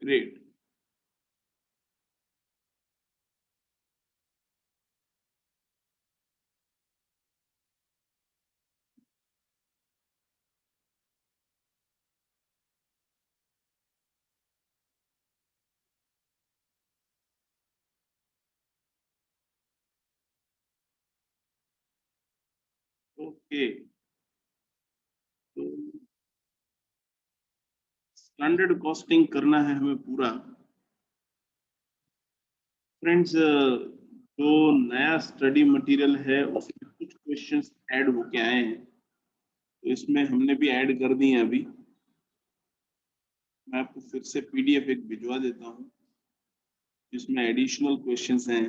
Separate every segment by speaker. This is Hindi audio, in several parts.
Speaker 1: ग्रेट। ओके, तो स्टैंडर्ड कॉस्टिंग करना है हमें पूरा। फ्रेंड्स, जो नया स्टडी मटेरियल है उसमें कुछ क्वेश्चंस ऐड होके आए हैं, तो इसमें हमने भी ऐड कर दिए हैं अभी। मैं आपको फिर से पीडीएफ एक भिजवा देता हूँ जिसमें एडिशनल क्वेश्चंस हैं।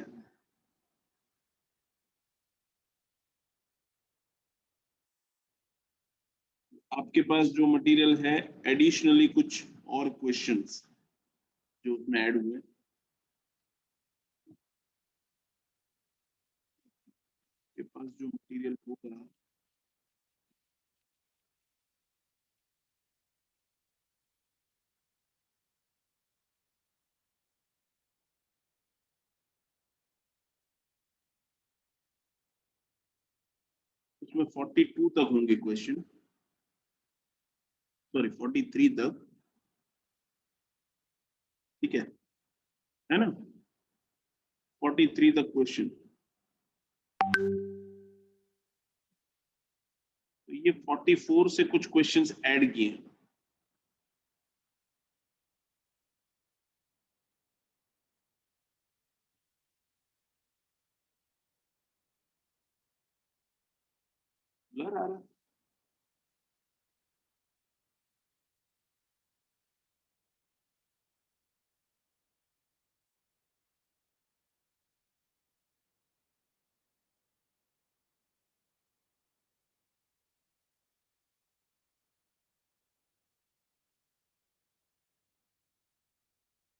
Speaker 1: आपके पास जो मटेरियल है, एडिशनली कुछ और क्वेश्चंस जो उसमें ऐड हुए हैं। आपके पास जो मटेरियल होगा, उसमें 42 तक होंगे क्वेश्चन, सॉरी 43 तक, ठीक है ना? 43 तक क्वेश्चन। तो ये 44 से कुछ क्वेश्चंस ऐड किए हैं। ब्लर आ रहा है?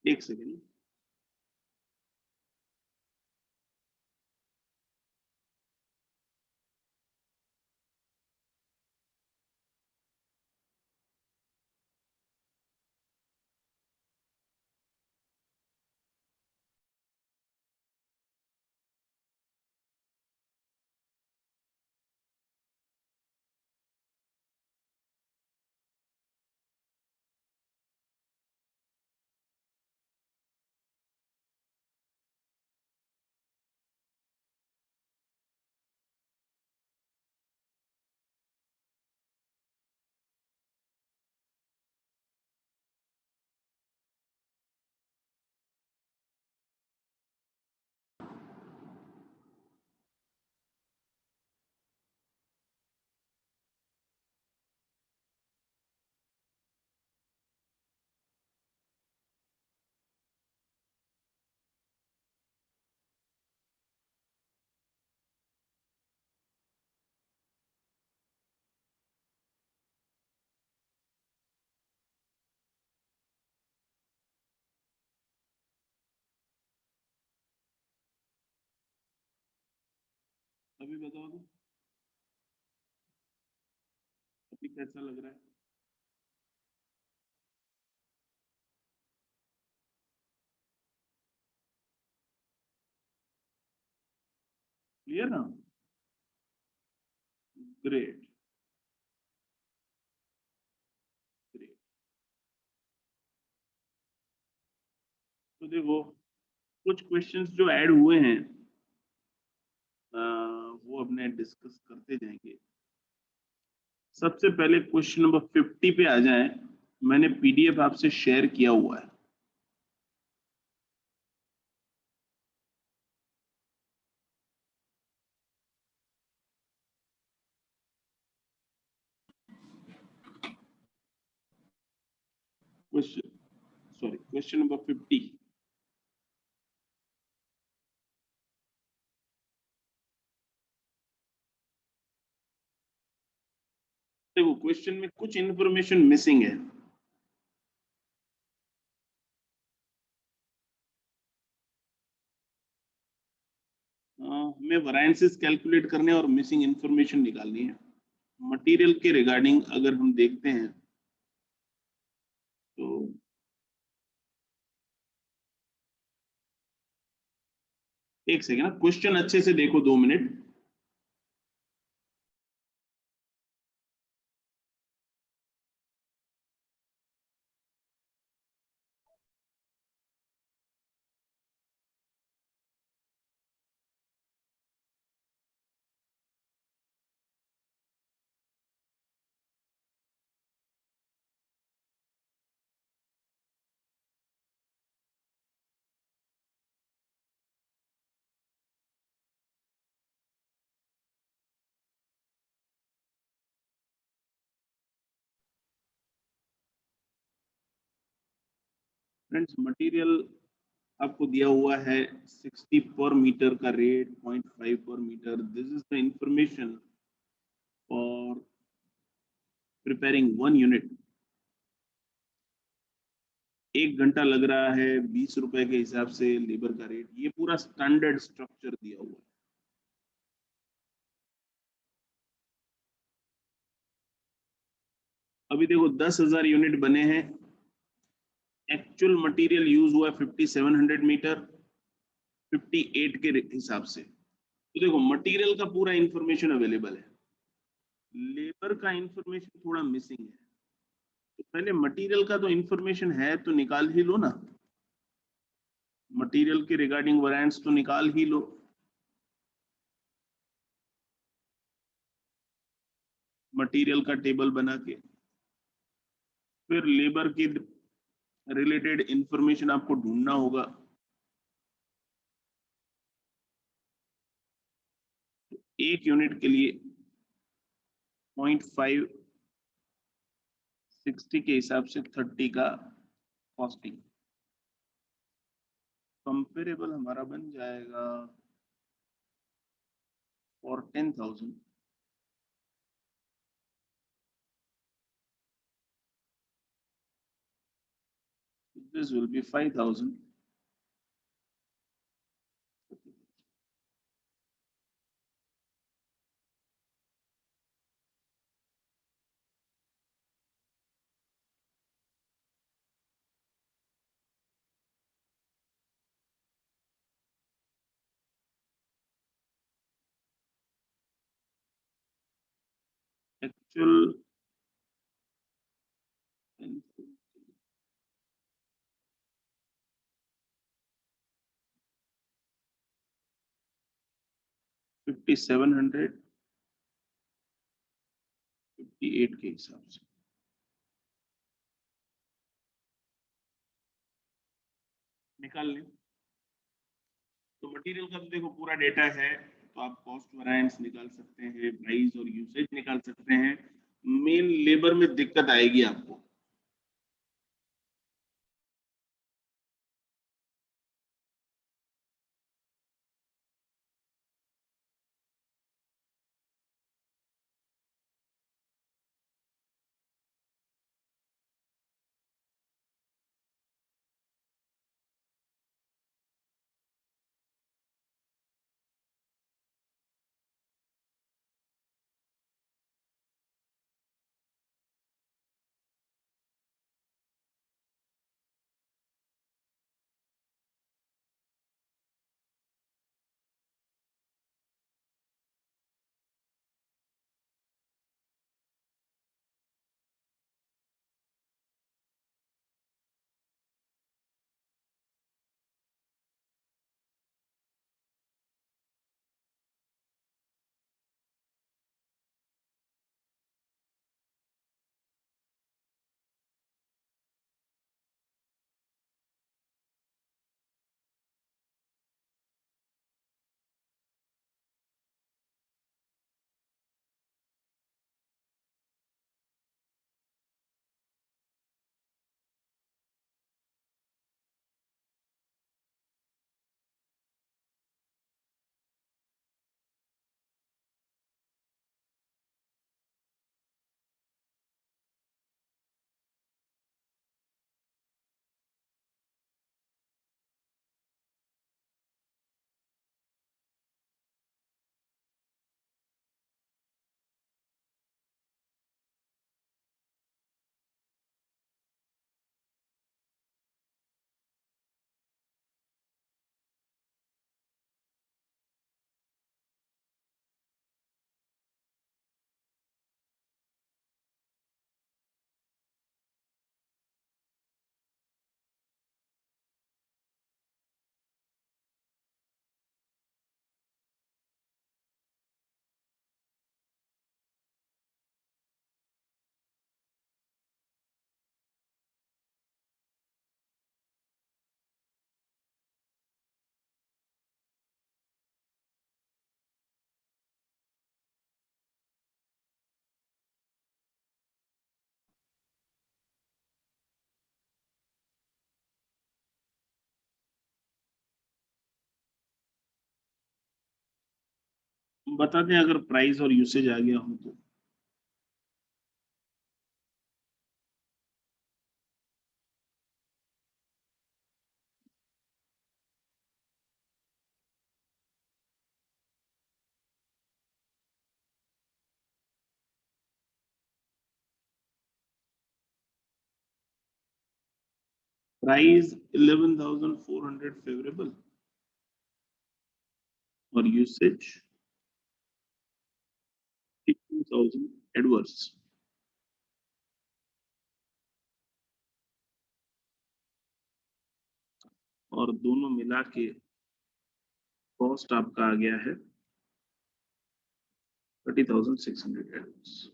Speaker 1: एक सेकेंड। अभी बताओ तो, अभी कैसा लग रहा है? क्लियर ना? Great, great. तो देखो, कुछ क्वेश्चंस जो ऐड हुए हैं वो अपने डिस्कस करते जाएंगे। सबसे पहले क्वेश्चन नंबर 50 पे आ जाएं। मैंने पीडीएफ आपसे शेयर किया हुआ है। Question, sorry, question number 50। देखो, क्वेश्चन में कुछ इंफॉर्मेशन मिसिंग है। हमें वैरिएंसेस कैलकुलेट करने और मिसिंग इंफॉर्मेशन निकालनी है। मटेरियल के रिगार्डिंग अगर हम देखते हैं तो एक सेकेंड, क्वेश्चन अच्छे से देखो, 2 मिनट। फ्रेंड्स, मटेरियल आपको दिया हुआ है 60 पर मीटर का रेट, 0.5 पर metre. This is the information for preparing 1 unit. 1 घंटा लग रहा है 20 रुपए के हिसाब से लेबर का रेट। ये पूरा स्टैंडर्ड स्ट्रक्चर दिया हुआ है। अभी देखो 10,000 यूनिट बने हैं। एक्चुअल मटेरियल यूज हुआ है 5700 मीटर, 58 के हिसाब से। तो देखो मटेरियल का पूरा इंफॉर्मेशन अवेलेबल है, लेबर का इंफॉर्मेशन थोड़ा मिसिंग है। तो पहले मटेरियल का तो इंफॉर्मेशन है, तो निकाल ही लो ना। मटेरियल के रिगार्डिंग वेरिएंट्स तो निकाल ही लो। मटेरियल का टेबल बना के फिर लेबर की रिलेटेड इंफॉर्मेशन आपको ढूंढना होगा। एक यूनिट के लिए 0.5 60 के हिसाब से 30 का कॉस्टिंग। कंपेरेबल हमारा बन जाएगा for 10,000। This will be 5,000। Actual 5700, 58 के हिसाब से निकाल लें। तो मटेरियल का तो देखो पूरा डेटा है, तो आप कॉस्ट वेरिएंस निकाल सकते हैं, प्राइस और यूसेज निकाल सकते हैं। मेन लेबर में दिक्कत आएगी आपको। बता दें अगर प्राइस और यूसेज आ गया हो तो। प्राइस 11,400 फेवरेबल और यूसेज 2,000 एडवर्स। और दोनों मिला के कॉस्ट आपका आ गया है 30,600 एडवर्स।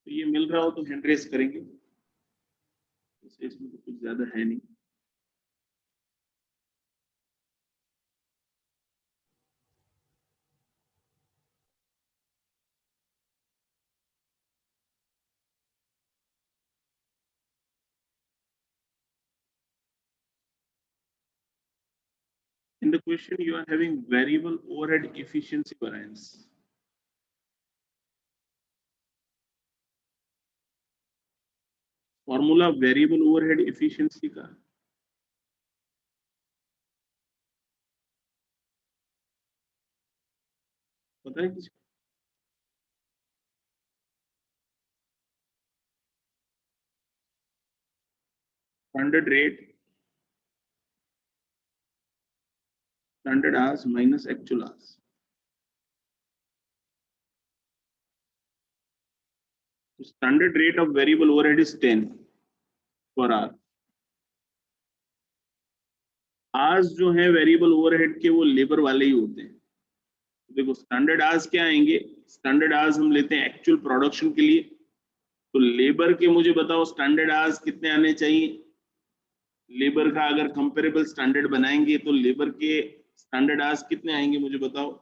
Speaker 1: तो ये मिल रहा हो तो हैंड रेस करेंगे, इसमें तो कुछ ज्यादा है नहीं। In the question, you are having variable overhead efficiency variance. Formula variable overhead efficiency का पता है किसी standard rate, standard hours minus actual hours. Standard rate of variable overhead is 10 per hour. Hours जो है वेरिएबल ओवरहेड के वो लेबर वाले ही होते हैं। देखो स्टैंडर्ड आवर्स क्या आएंगे, स्टैंडर्ड आवर्स हम लेते हैं एक्चुअल प्रोडक्शन के लिए। तो लेबर के मुझे बताओ स्टैंडर्ड आवर्स कितने आने चाहिए। लेबर का अगर कंपेरेबल स्टैंडर्ड बनाएंगे तो लेबर के स्टैंडर्ड आवर्स कितने आएंगे मुझे बताओ।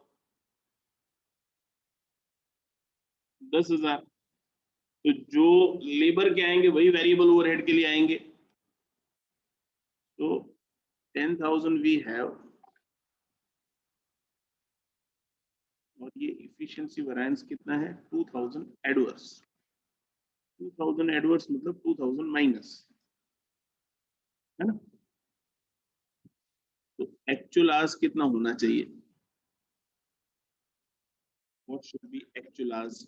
Speaker 1: 10,000। तो जो लेबर के आएंगे वही वेरिएबल ओवरहेड के लिए आएंगे। तो 10,000 वी हैव, और ये इफिशिएंसी वेरिएंस कितना है 2,000 एडवर्स। 2,000 एडवर्स मतलब 2,000 माइनस, है ना। तो एक्चुअल आवर्स कितना होना चाहिए, what should be actual hours.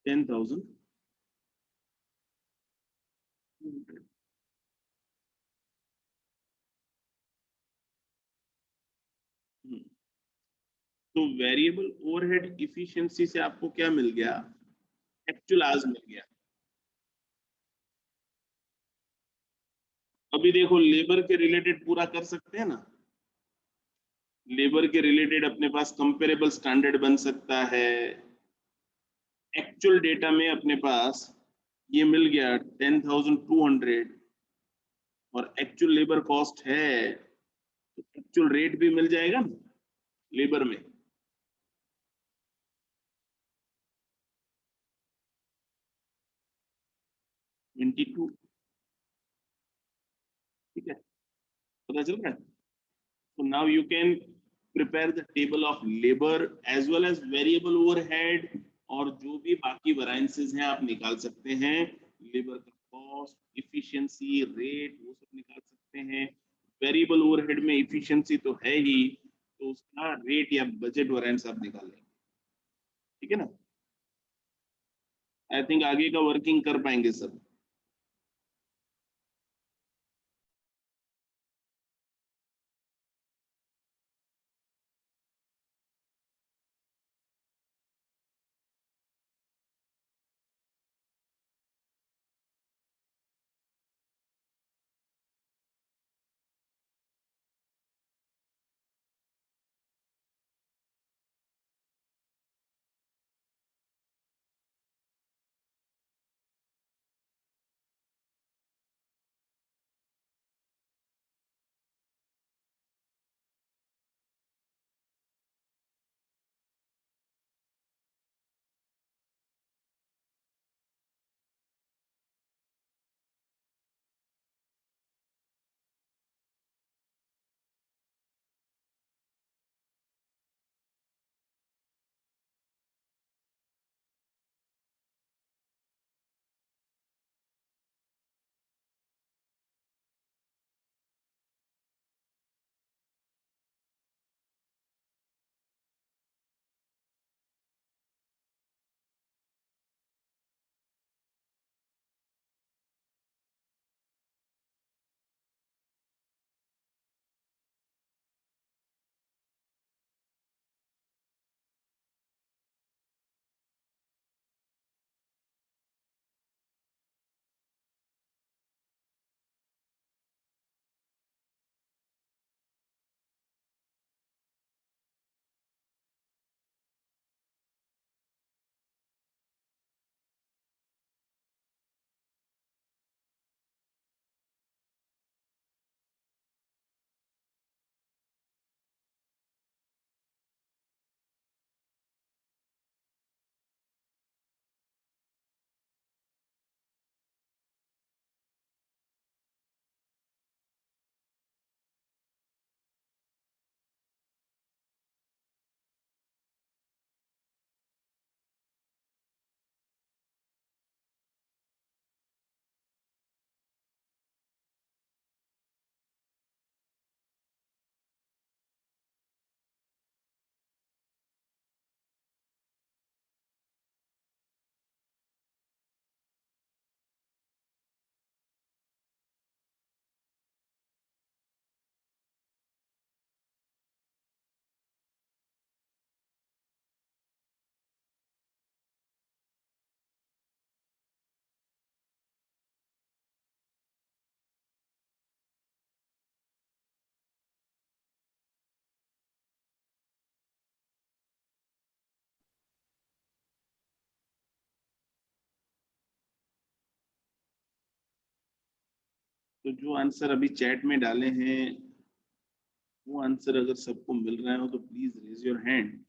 Speaker 1: 10,000। तो वेरिएबल ओवरहेड इफिशिएंसी से आपको क्या मिल गया, एक्चुअल आवर्स मिल गया। अभी देखो लेबर के रिलेटेड पूरा कर सकते हैं ना, लेबर के रिलेटेड अपने पास कंपेरेबल स्टैंडर्ड बन सकता है। एक्चुअल डेटा में अपने पास ये मिल गया 10,200 और एक्चुअल लेबर कॉस्ट है, तो एक्चुअल रेट भी मिल जाएगा ना लेबर में। 22। ठीक है, पता चल रहा है। So now you can prepare the table of labor as well as variable overhead, और जो भी बाकी variances हैं आप निकाल सकते हैं। लेबर का कॉस्ट, इफिशिएंसी, रेट, वो सब निकाल सकते हैं। वेरिएबल ओवरहेड में इफिशिएंसी तो है ही, तो उसका रेट या बजट वेरिएंस आप निकाल लेंगे। ठीक है ना। आई थिंक आगे का वर्किंग कर पाएंगे सब। तो जो आंसर अभी चैट में डाले हैं वो आंसर अगर सबको मिल रहा हो तो please raise your hand.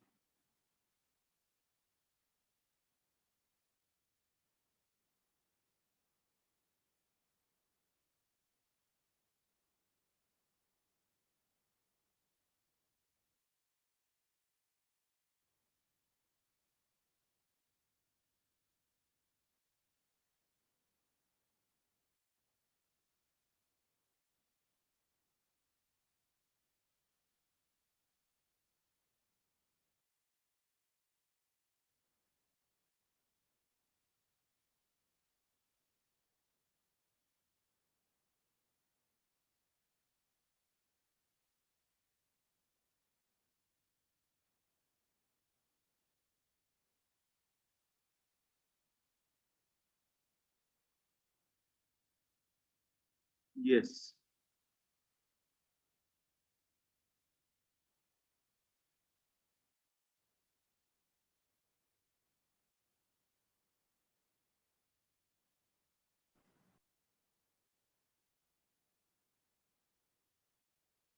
Speaker 1: Yes.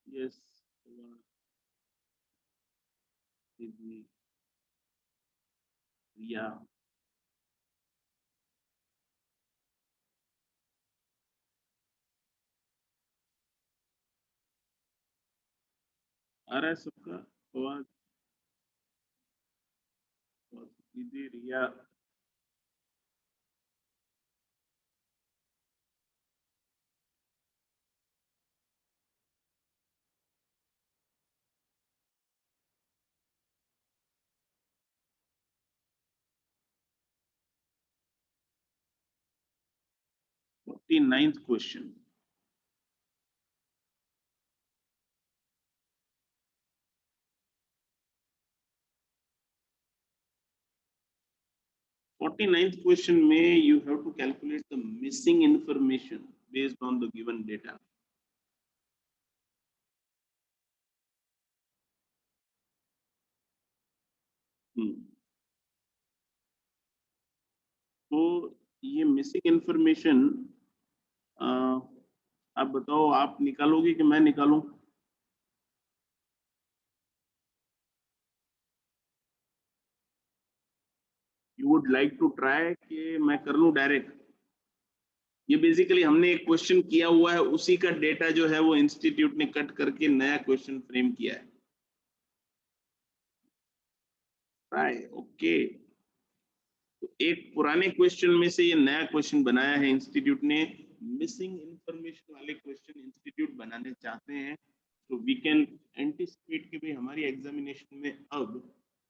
Speaker 1: Yes. या आ रहा है सबका आवाज? Riya. 49th question. 49th question में you have to calculate the missing information based on the given data. तो ये मिसिंग इंफॉर्मेशन आप बताओ, आप निकालोगे कि मैं निकालूं? You would like to try कि मैं कर लूं डायरेक्ट? ये बेसिकली हमने एक क्वेश्चन किया हुआ है, उसी का डेटा जो है वो इंस्टीट्यूट ने कट करके नया क्वेश्चन फ्रेम किया है। Try, okay. तो एक पुराने क्वेश्चन में से ये नया क्वेश्चन बनाया है इंस्टीट्यूट ने। मिसिंग इंफॉर्मेशन वाले क्वेश्चन इंस्टीट्यूट बनाने चाहते हैं, तो वी कैन एंटिसिपेट कि भाई हमारी एग्जामिनेशन में अब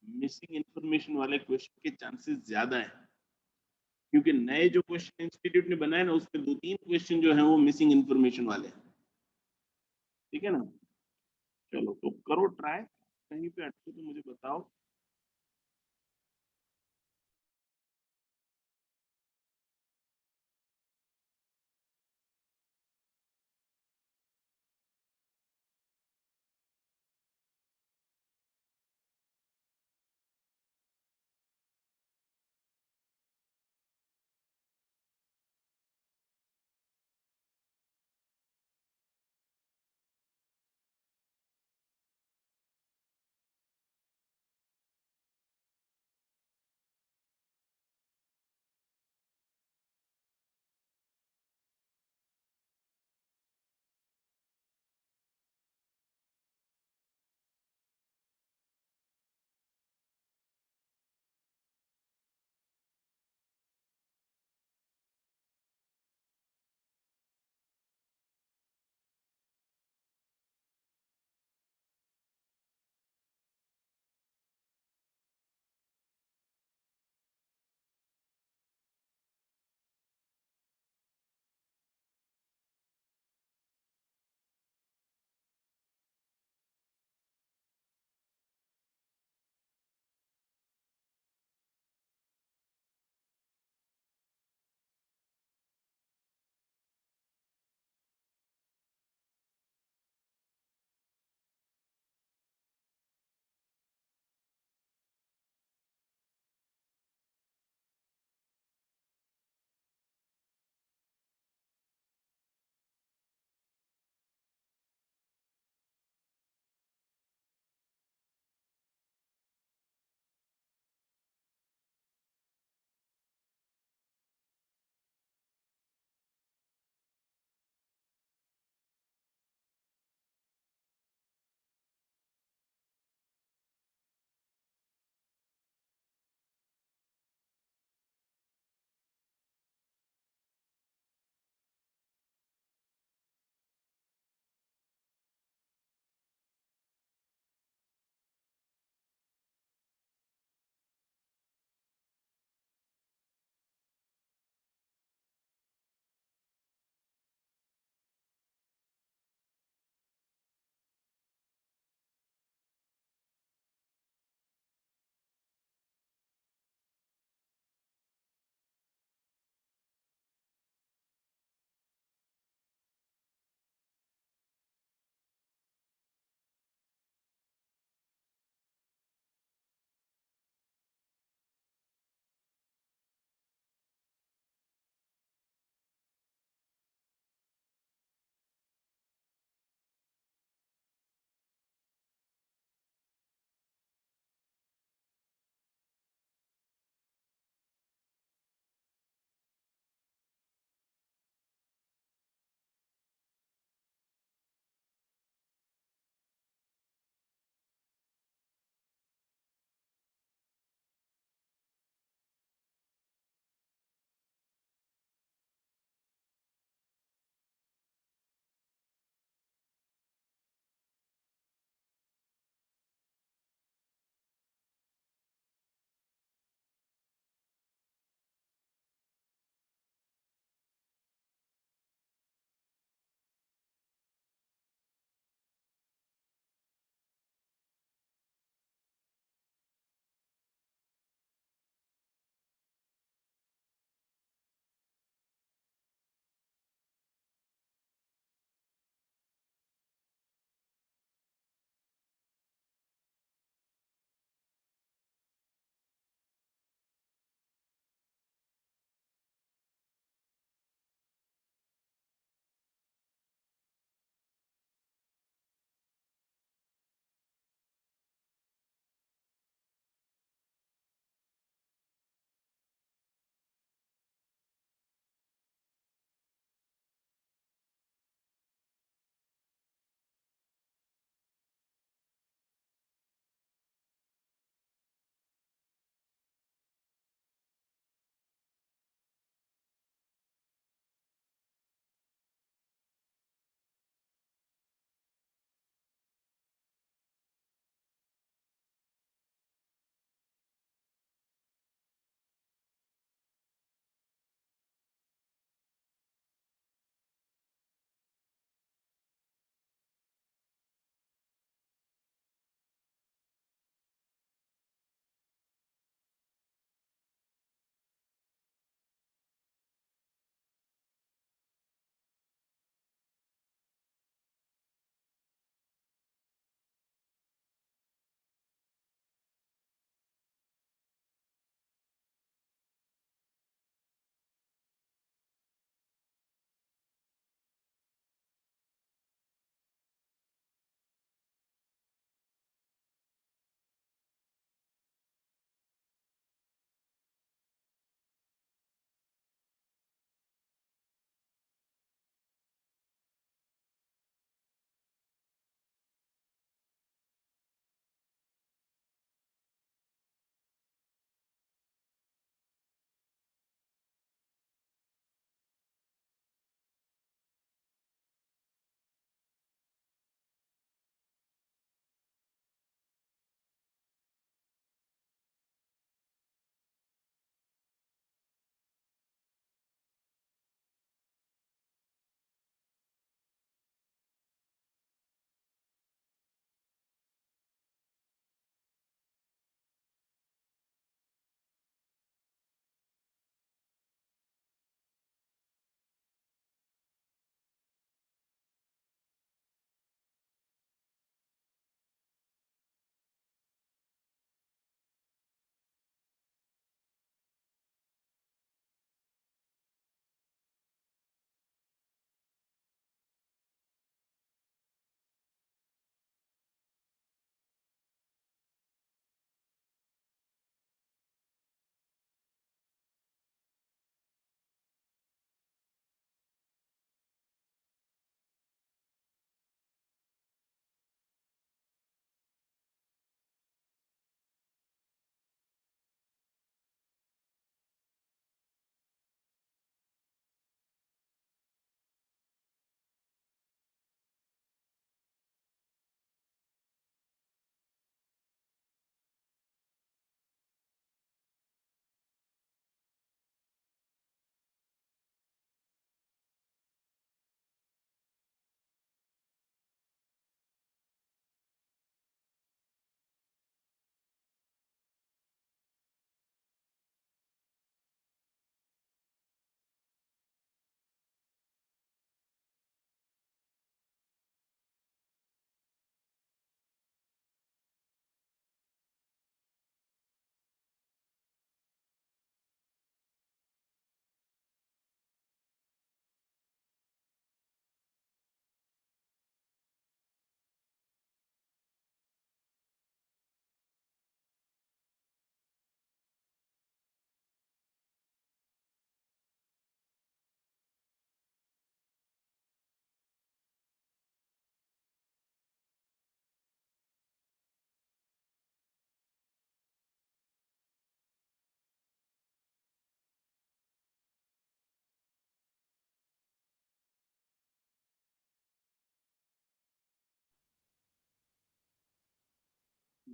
Speaker 1: मिसिंग इंफॉर्मेशन वाले क्वेश्चन के चांसेस ज्यादा है, क्योंकि नए जो क्वेश्चन इंस्टीट्यूट ने बनाए ना उसमें 2-3 क्वेश्चन जो है वो मिसिंग इंफॉर्मेशन वाले हैं। ठीक है ना? चलो तो करो ट्राई, कहीं पे अटके तो मुझे बताओ।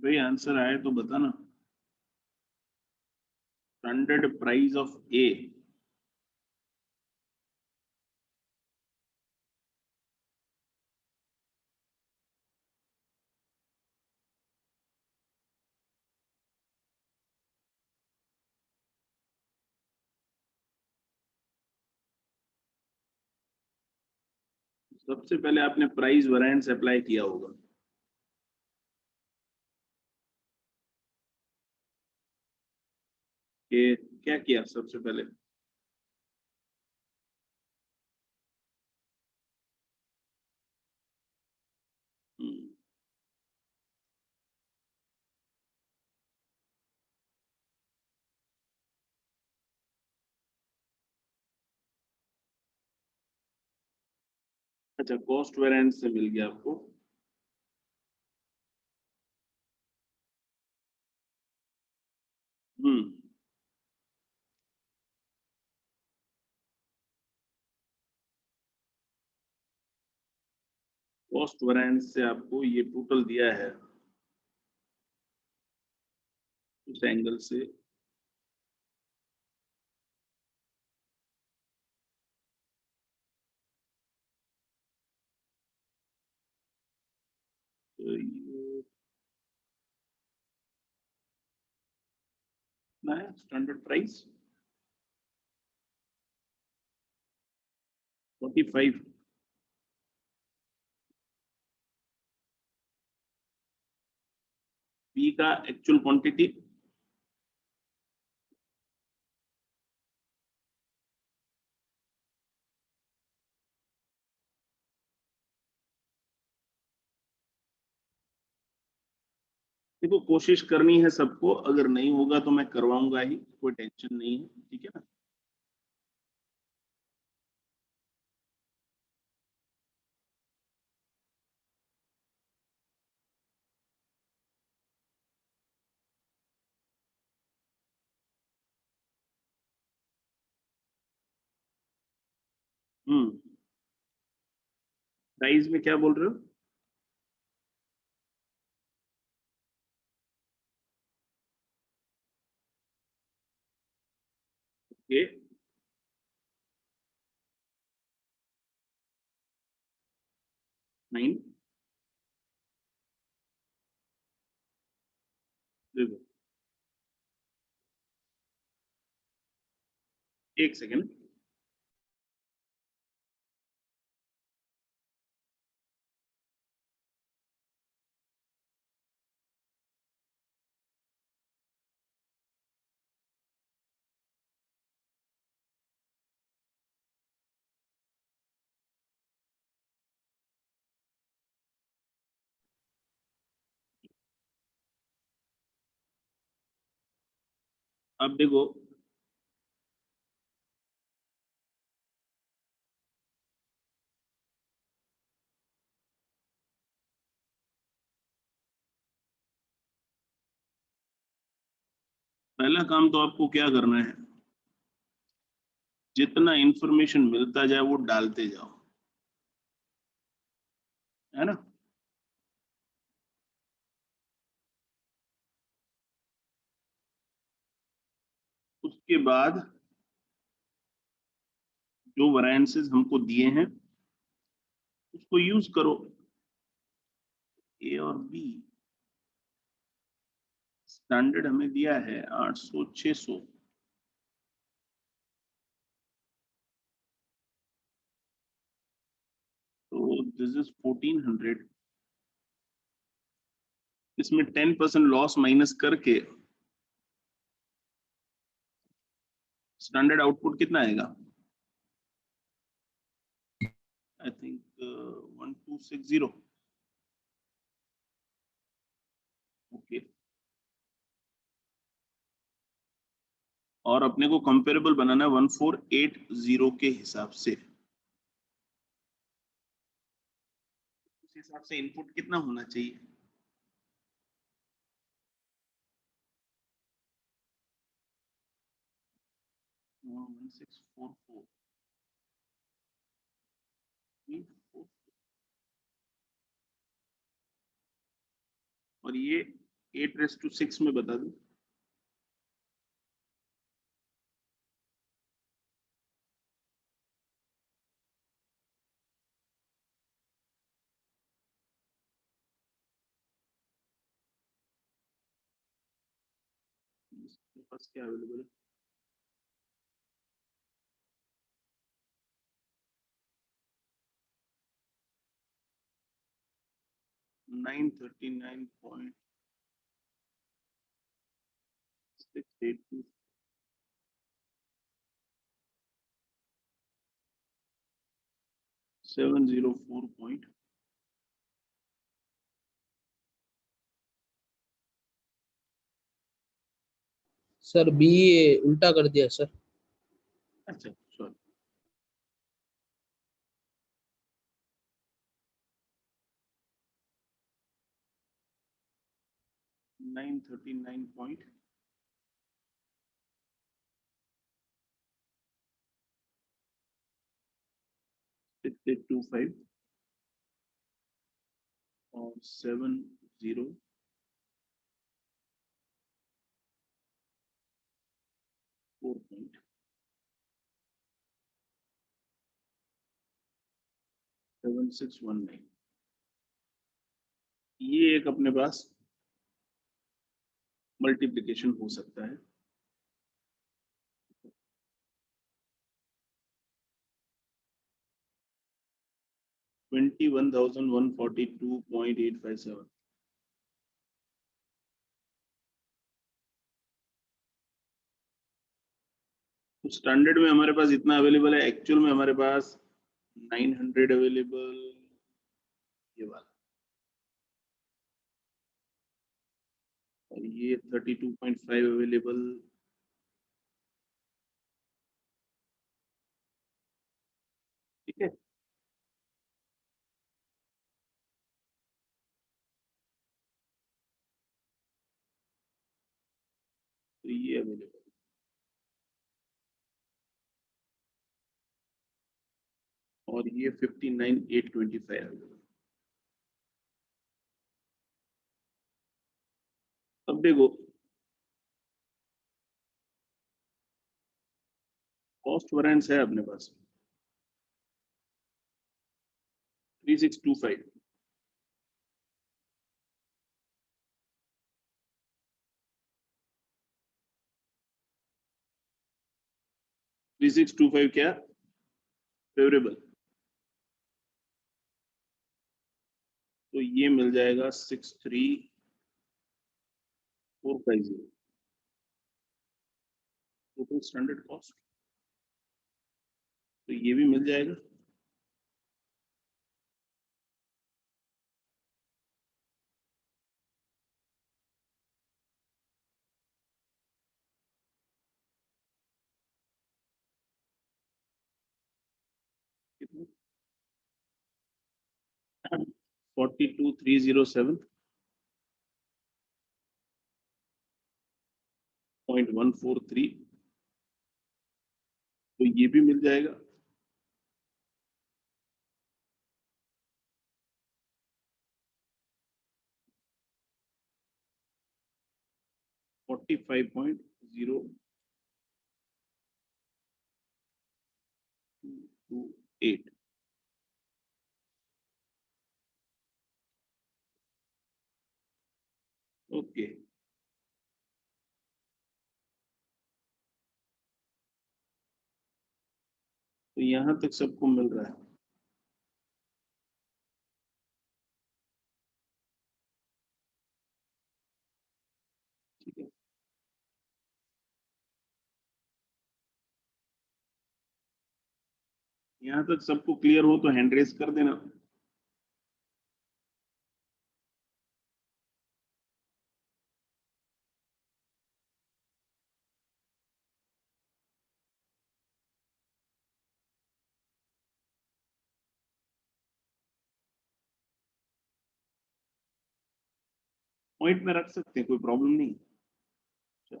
Speaker 1: भाई आंसर आए तो बताना। स्टैंडर्ड प्राइस ऑफ ए। सबसे पहले आपने प्राइस वेरिएंस अप्लाई किया होगा। कि क्या किया सबसे पहले? हम्म, अच्छा, कॉस्ट वेरिएंस से मिल गया आपको। हम्म। कॉस्ट वेरिएंस से आपको ये टोटल दिया है उस एंगल से। तो ये कितना है स्टैंडर्ड प्राइस? 45। बी का एक्चुअल क्वांटिटी। देखो कोशिश करनी है सबको, अगर नहीं होगा तो मैं करवाऊंगा ही, कोई टेंशन नहीं है, ठीक है ना। हम्म। प्राइस में क्या बोल रहे हो? ये 9। देखो, एक सेकेंड। अब देखो, पहला काम तो आपको क्या करना है, जितना इंफॉर्मेशन मिलता जाए वो डालते जाओ, है ना। उसके बाद जो वेरिएंसेस हमको दिए हैं उसको यूज करो। ए और बी स्टैंडर्ड हमें दिया है 800 600, तो दिस इज 1400। इसमें 10% लॉस माइनस करके स्टैंडर्ड आउटपुट कितना आएगा? I think 1260। ओके। और अपने को कंपेरेबल बनाना है 1480 के हिसाब से। उस हिसाब से इनपुट कितना होना चाहिए? 1644। और ये 8�6 में बता दूं? इसके पास क्या अवेलेबल है? 939.682 704 पॉइंट।
Speaker 2: सर बी उल्टा कर दिया सर।
Speaker 1: अच्छा सॉरी, 939.682 5 और 704 पॉइंट 7619। ये एक अपने पास मल्टीप्लिकेशन हो सकता है। $21,142.857। तो स्टैंडर्ड में हमारे पास इतना अवेलेबल है, एक्चुअल में हमारे पास 900 अवेलेबल, ये वाला, और ये 32.5 अवेलेबल। ठीक है, तो ये अवेलेबल, और ये 59,825 अवेलेबल। अब देखो, कॉस्ट वेरिएंस है अपने पास 3625। 3625 क्या फेवरेबल, तो ये मिल जाएगा 63450 टोटल स्टैंडर्ड कॉस्ट, तो ये भी मिल जाएगा। कितना? 42,307.143, तो ये भी मिल जाएगा। 45.0228। ओके, तो यहां तक सबको मिल रहा है। ठीक है, यहां तक सबको क्लियर हो तो हैंड रेस कर देना। पॉइंट में रख सकते हैं, कोई प्रॉब्लम नहीं। अच्छा,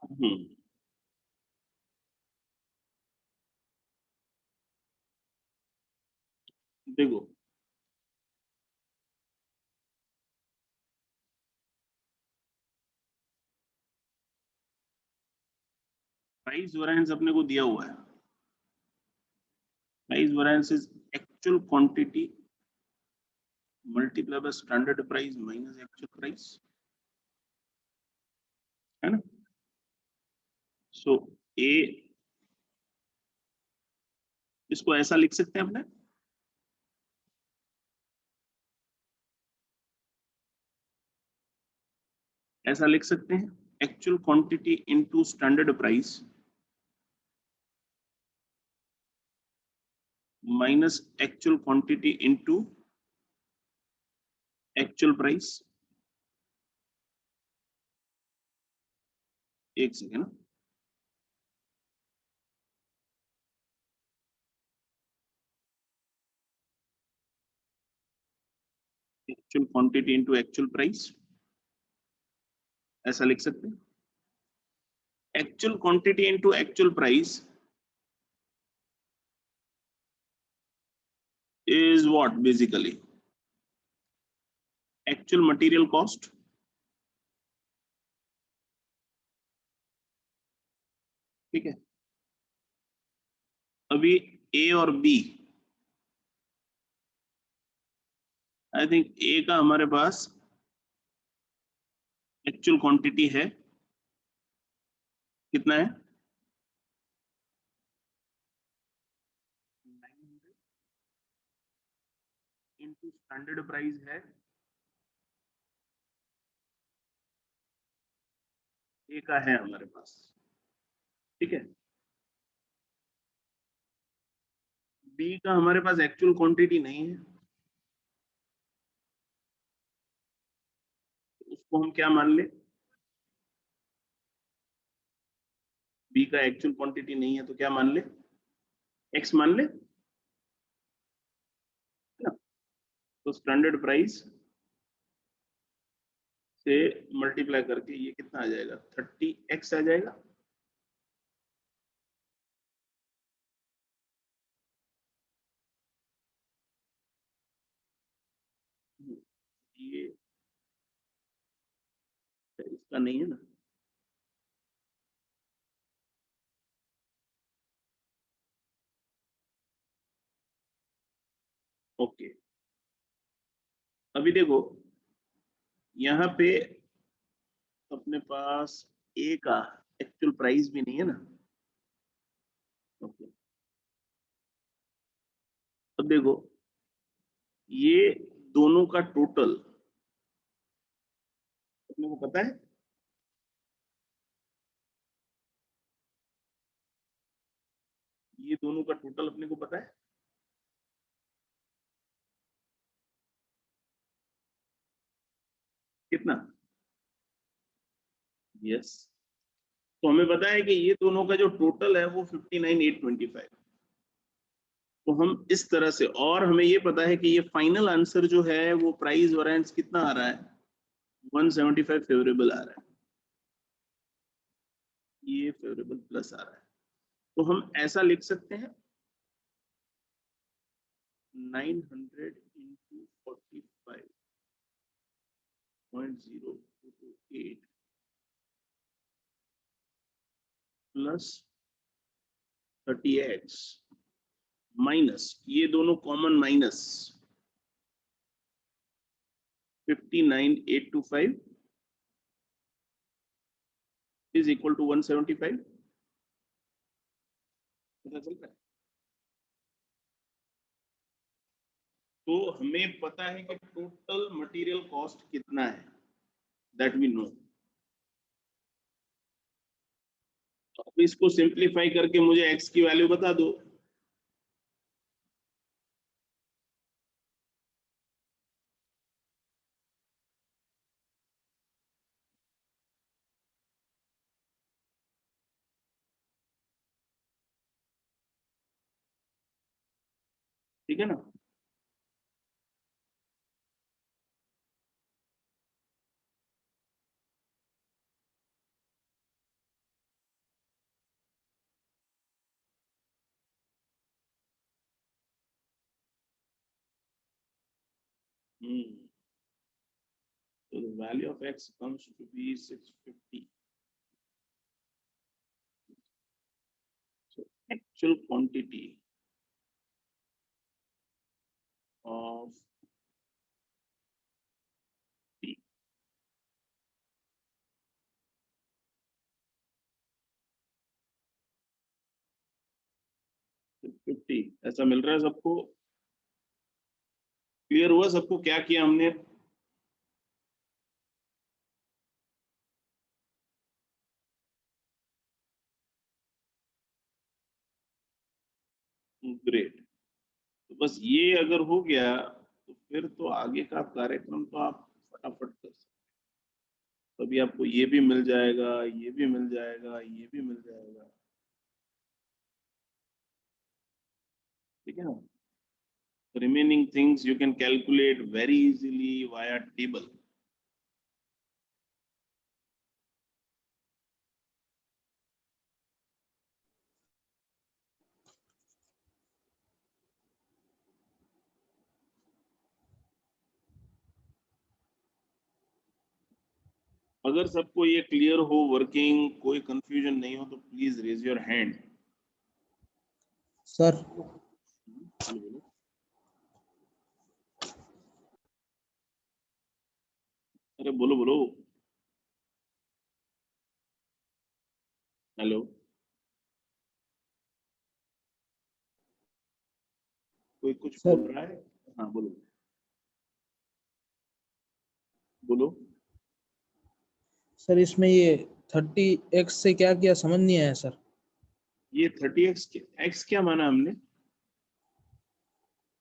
Speaker 1: हम्म, देखो प्राइस वेरिएंस अपने को दिया हुआ है। Price variance is actual quantity multiply by standard price minus actual price, है ना। सो ए, इसको ऐसा लिख सकते हैं अपने, ऐसा लिख सकते हैं, actual quantity into standard price minus actual quantity into actual price. एक second, actual quantity into actual price, ऐसा लिख सकते हैं। Actual quantity into actual price is what basically actual material cost, ठीक है। अभी ए और बी, आई थिंक ए का हमारे पास एक्चुअल क्वांटिटी है, कितना है, 900 इनटू स्टैंडर्ड प्राइस है, ए का है हमारे पास, ठीक है। बी का हमारे पास एक्चुअल क्वांटिटी नहीं है, उसको हम क्या मान ले, बी का एक्चुअल क्वांटिटी नहीं है तो क्या मान ले, एक्स मान ले, है ना। तो स्टैंडर्ड प्राइस से मल्टीप्लाई करके ये कितना आ जाएगा, 30x आ जाएगा। ये इसका नहीं है ना, ओके। अभी देखो यहाँ पे अपने पास ए का एक्चुअल प्राइस भी नहीं है ना, ओके। अब देखो ये दोनों का टोटल अपने को पता है, ये दोनों का टोटल अपने को पता है कितना, यस। तो हमें पता है कि ये दोनों का जो टोटल है वो 59,825। तो हम इस तरह से, और हमें ये पता है कि ये फाइनल आंसर जो है वो प्राइस वेरिएंस कितना आ रहा है, 175 फेवरेबल आ रहा है, ये फेवरेबल प्लस आ रहा है। तो हम ऐसा लिख सकते हैं 900 इंटू 45.0228 प्लस 30x माइनस ये दोनों common minus 59,825 is equal to 175। पता चल रहा है। तो हमें पता है कि टोटल मटेरियल कॉस्ट कितना है, दैट वी नो। अब इसको सिंप्लीफाई करके मुझे x की वैल्यू बता दो। ठीक है ना। So the value of x comes to be 650. So actual quantity of p 650 ऐसा मिल रहा है सबको? क्लियर हुआ सबको क्या किया हमने? ग्रेट। तो बस ये अगर हो गया तो फिर तो आगे का कार्यक्रम तो आप फटाफट कर सकते। तभी आपको ये भी मिल जाएगा, ये भी मिल जाएगा, ये भी मिल जाएगा। ठीक है ना? Remaining things you can calculate very easily via table. अगर सबको ये क्लियर हो वर्किंग, कोई कंफ्यूजन नहीं हो तो please raise your hand.
Speaker 2: Sir
Speaker 1: बोलो। अरे बोलो बोलो। हेलो, कोई कुछ
Speaker 2: सर
Speaker 1: बोल रहा है? हाँ बोलो बोलो।
Speaker 2: सर इसमें ये 30x से क्या किया समझ नहीं आया सर।
Speaker 1: ये 30x x क्या माना हमने?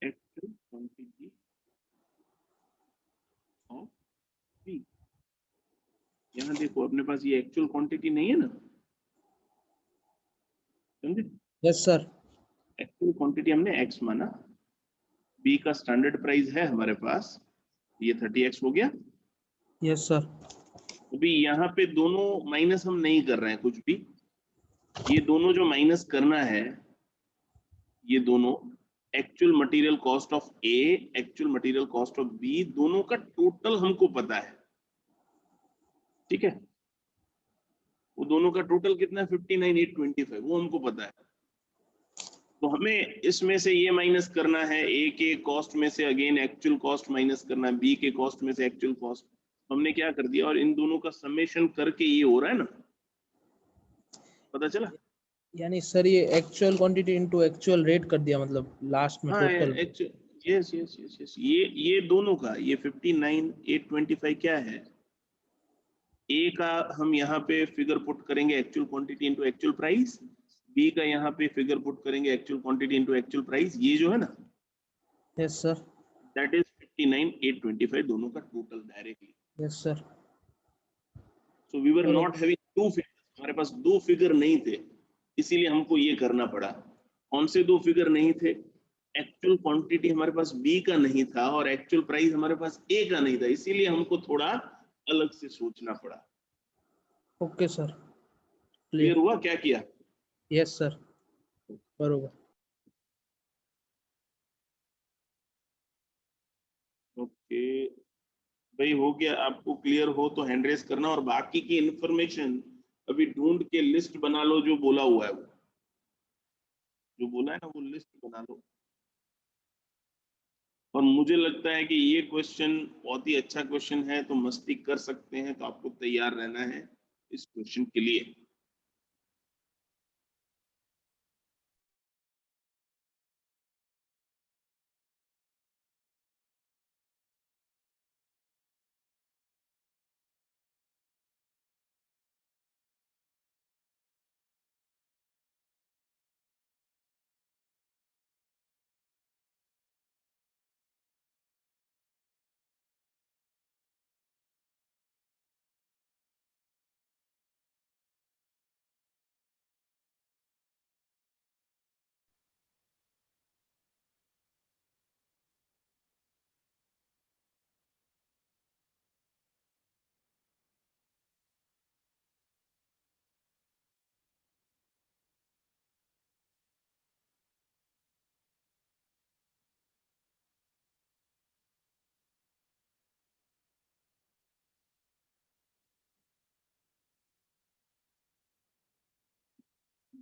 Speaker 1: Actual quantity of p। यहाँ देखो अपने पास ये एक्चुअल क्वांटिटी नहीं है ना, समझे?
Speaker 2: Yes sir.
Speaker 1: एक्चुअल क्वांटिटी हमने x माना, b का स्टैंडर्ड प्राइस है हमारे पास, ये 30x हो गया।
Speaker 2: Yes sir.
Speaker 1: अभी यहाँ पे दोनों माइनस हम नहीं कर रहे हैं कुछ भी, ये दोनों जो माइनस करना है, ये दोनों actual material cost of A, actual material cost of B, दोनों का टोटल हमको पता है। ठीक है, वो दोनों का टोटल कितना है? 59,825, वो हमको पता है। तो हमें इसमें से ये माइनस करना है, ए के कॉस्ट में से अगेन एक्चुअल कॉस्ट माइनस करना है, बी के कॉस्ट में से एक्चुअल कॉस्ट। हमने क्या कर दिया, और इन दोनों का समेशन करके ये हो रहा है ना, पता चला?
Speaker 2: यानी सर ये actual quantity into actual rate कर दिया, मतलब लास्ट में
Speaker 1: हाँ
Speaker 2: total.
Speaker 1: Yes yes yes yes, ये दोनों का, ये 59,825 क्या है, ए का हम यहाँ पे फिगर पुट करेंगे actual quantity into actual price, B का यहाँ पे फिगर पुट करेंगे actual quantity into actual price, ये जो है ना,
Speaker 2: यस सर।
Speaker 1: दैट इज 59,825, दोनों का total directly.
Speaker 2: Yes sir.
Speaker 1: So we were
Speaker 2: are
Speaker 1: not having two figures, हमारे पास दो फिगर नहीं थे, इसीलिए हमको ये करना पड़ा। कौन से दो फिगर नहीं थे? एक्चुअल क्वांटिटी हमारे पास बी का नहीं था और एक्चुअल प्राइस हमारे पास ए का नहीं था, इसीलिए हमको थोड़ा अलग से सोचना पड़ा।
Speaker 2: Okay sir,
Speaker 1: clear
Speaker 2: clear.
Speaker 1: हुआ क्या किया?
Speaker 2: यस सर, बरोबर।
Speaker 1: ओके भाई, हो गया? आपको क्लियर हो तो हैंड रेस करना, और बाकी की इंफॉर्मेशन अभी ढूंढ के लिस्ट बना लो, जो बोला हुआ है वो, जो बोला है ना वो लिस्ट बना लो। और मुझे लगता है कि ये क्वेश्चन बहुत ही अच्छा क्वेश्चन है, तो मस्ती कर सकते हैं, तो आपको तैयार रहना है इस क्वेश्चन के लिए।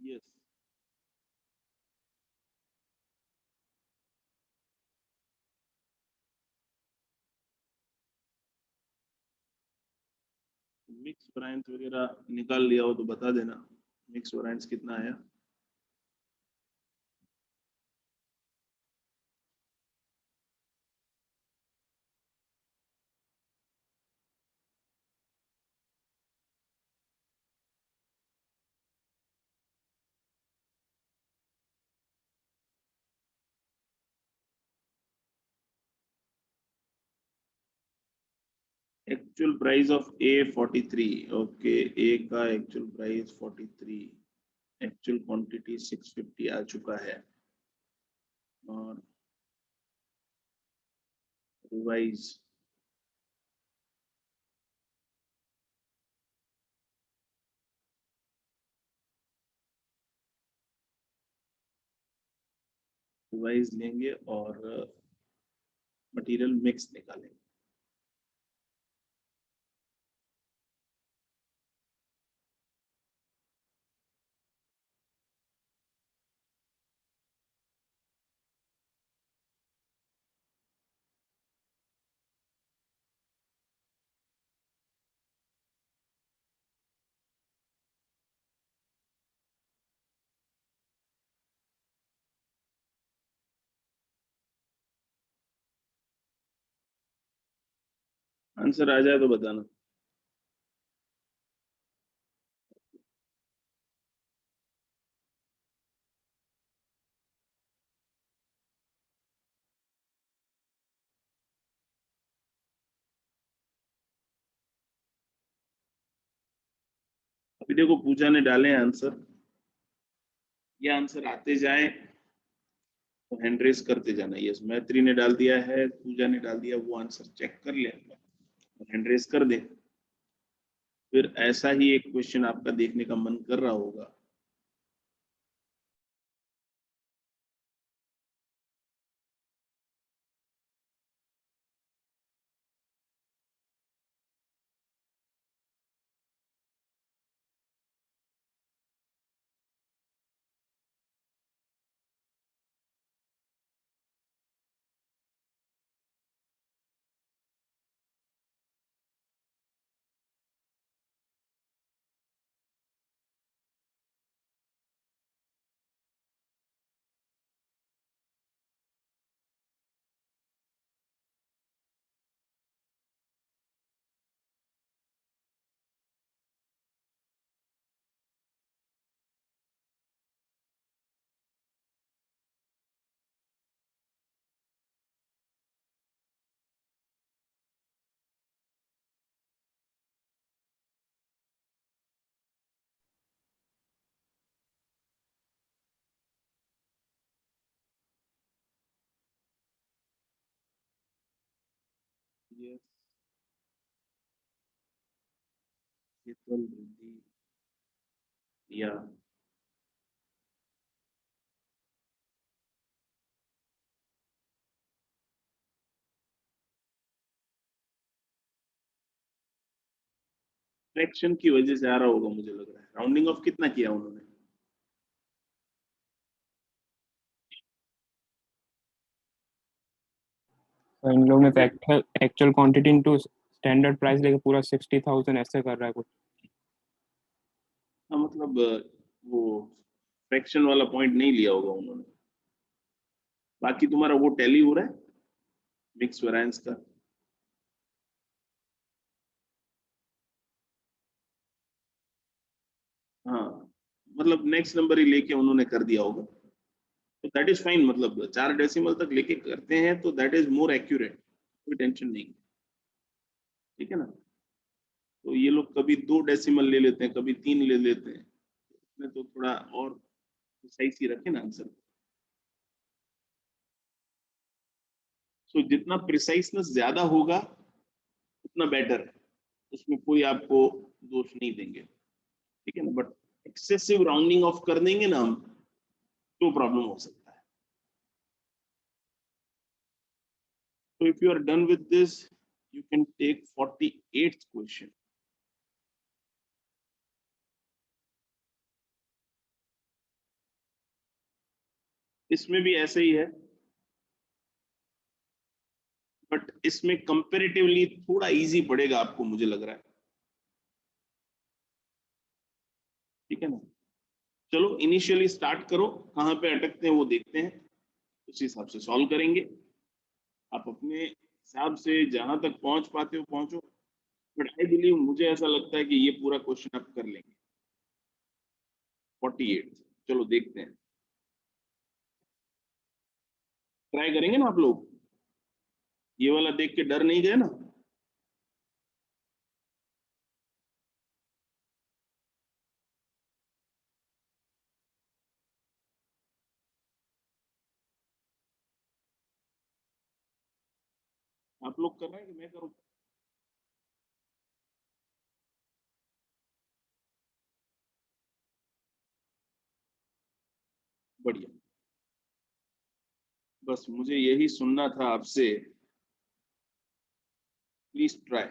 Speaker 1: यस, मिक्स वैरायंस वगैरह निकाल लिया हो तो बता देना, मिक्स वैरायंस कितना आया। Actual price of A 43, okay, A का एक्चुअल प्राइस 43, एक्चुअल क्वांटिटी 650 आ चुका है, और रिवाइज रिवाइज लेंगे और मटेरियल मिक्स निकालेंगे। आंसर आ जाए तो बताना। अभी देखो पूजा ने डाले हैं आंसर, ये आंसर आते जाए तो हैंड रेस करते जाना। यस, मैत्री ने डाल दिया है, पूजा ने डाल दिया, वो आंसर चेक कर ले और हैंड रेस कर दे। फिर ऐसा ही एक क्वेश्चन आपका देखने का मन कर रहा होगा, यस, शीतल वृद्धि या फ्रैक्शन की वजह से आ रहा होगा, मुझे लग रहा है। राउंडिंग ऑफ कितना किया उन्होंने?
Speaker 3: तो इन लोगों ने तो actual quantity into standard price लेके पूरा 60,000 ऐसे कर रहा है कुछ।
Speaker 1: हाँ, मतलब वो फ्रैक्शन वाला पॉइंट नहीं लिया होगा उन्होंने। बाकी तुम्हारा वो टैली हो रहा है मिक्स वेरिएंस का? हाँ, मतलब नेक्स्ट नंबर ही लेके उन्होंने कर दिया होगा, तो दैट इज फाइन। मतलब 4 डेसिमल तक लेके करते हैं तो दैट इज मोर एक्यूरेट, कोई टेंशन नहीं, ठीक है ना। तो ये लोग कभी 2 डेसिमल ले लेते हैं, कभी 3 ले लेते हैं, इसमें तो थोड़ा और सही सी रखे ना आंसर। तो जितना प्रिसाइसनेस ज्यादा होगा उतना बेटर है, उसमें कोई आपको दोष नहीं देंगे, ठीक है ना। बट एक्सेसिव राउंडिंग ऑफ कर देंगे ना हम, तो प्रॉब्लम हो सकता है। So if you are done with this, you can take 48th question. इसमें भी ऐसे ही है, बट इसमें कंपैरेटिवली थोड़ा इजी पड़ेगा आपको, मुझे लग रहा है। ठीक है ना? चलो इनिशियली स्टार्ट करो, कहाँ पे अटकते हैं वो देखते हैं, उस हिसाब से सॉल्व करेंगे। आप अपने हिसाब से जहां तक पहुंच पाते हो पहुंचो, बट आई बिलीव, मुझे ऐसा लगता है कि ये पूरा क्वेश्चन आप कर लेंगे। 48, चलो देखते हैं, ट्राई करेंगे ना आप लोग? ये वाला देख के डर नहीं गए ना? आप लोग कर रहे हैं कि मैं करूं? बढ़िया, बस मुझे यही सुनना था आपसे। Please try.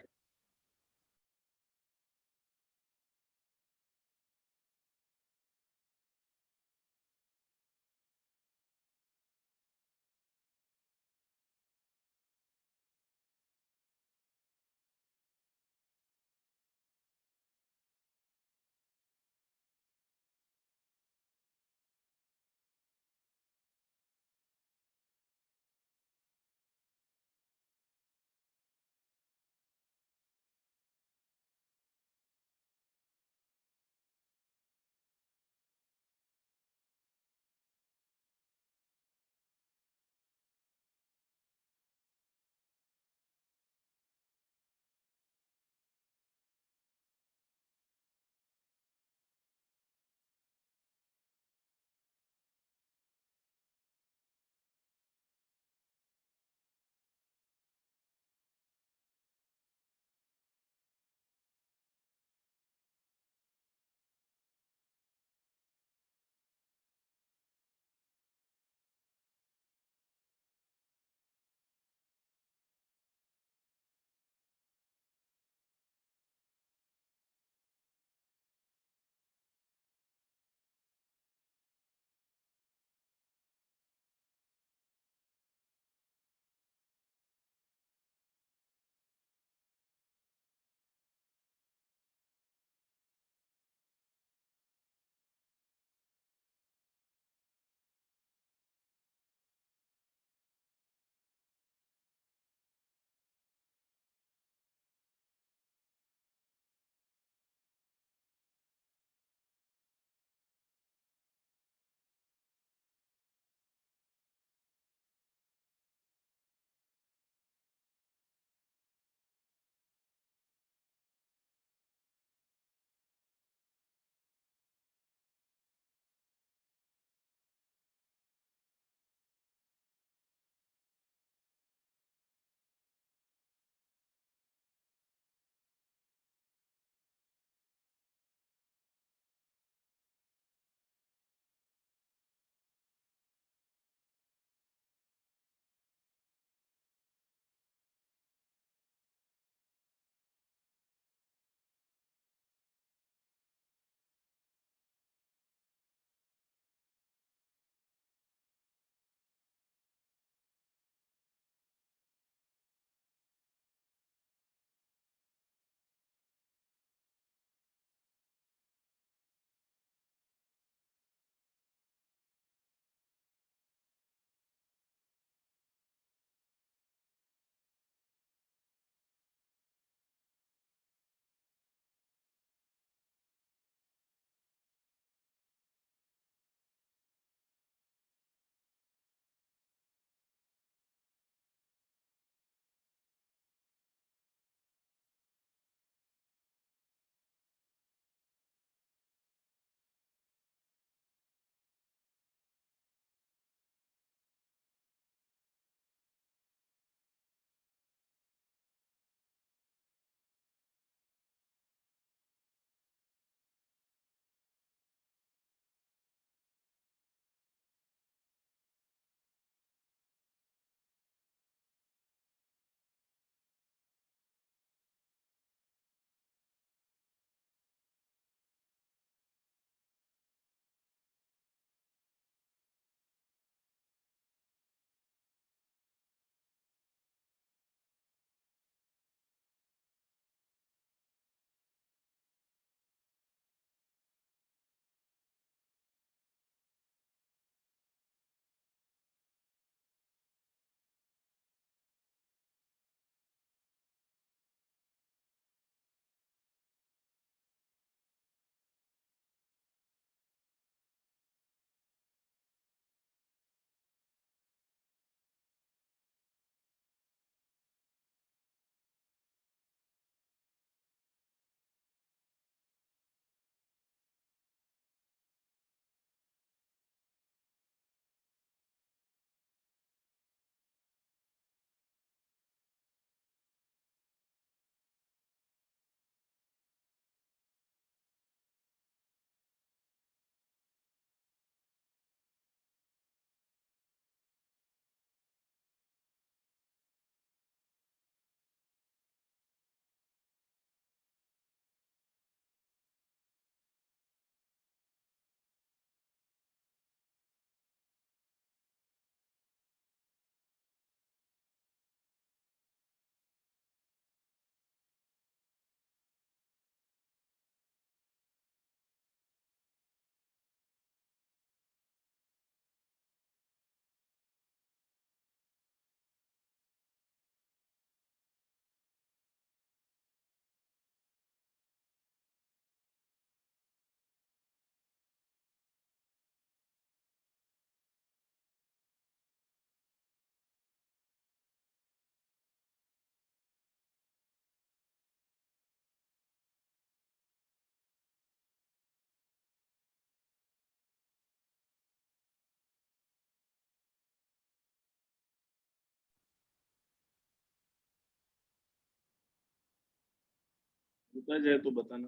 Speaker 1: होता जाए तो बताना।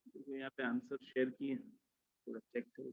Speaker 1: देखो यहाँ पे आंसर शेयर किए हैं, थोड़ा चेक करो।